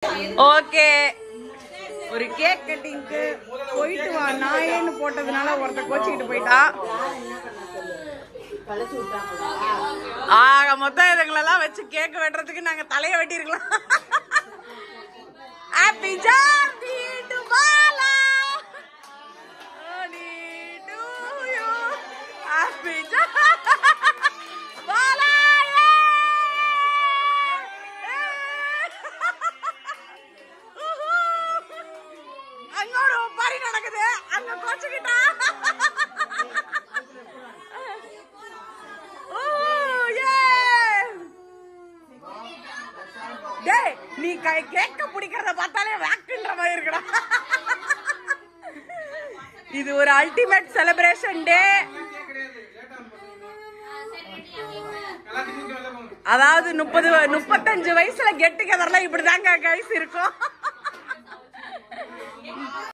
Okay, ஒரு cake கட்டிங்க்கு போயிட்டு வா நாயேன்னு போட்டதுனால ஒருத்த கோச்சிக்கிட்டு போயிட்டா. ஆக மொத்தம் இதுங்களெல்லாம் வச்சு கேக் வெட்டுறதுக்கு நாங்க தலைய வெட்டிருக்கலாம். Happy birthday to Bala, to you, happy Bala. அங்க ஒரு பாரி நடக்குது, அங்க கோச்சுக்கிட்டா. டேய், நீ கேக்க பிடிக்கிறத பார்த்தாலே வாக்குன்ற மாதிரி இருக்கடா. இது ஒரு அல்டிமேட் செலிப்ரேஷன் டே. அதாவது 35 வயசுல கெட் டுகெதர்லாம் இப்படிதாங்க கைஸ் இருக்கும்.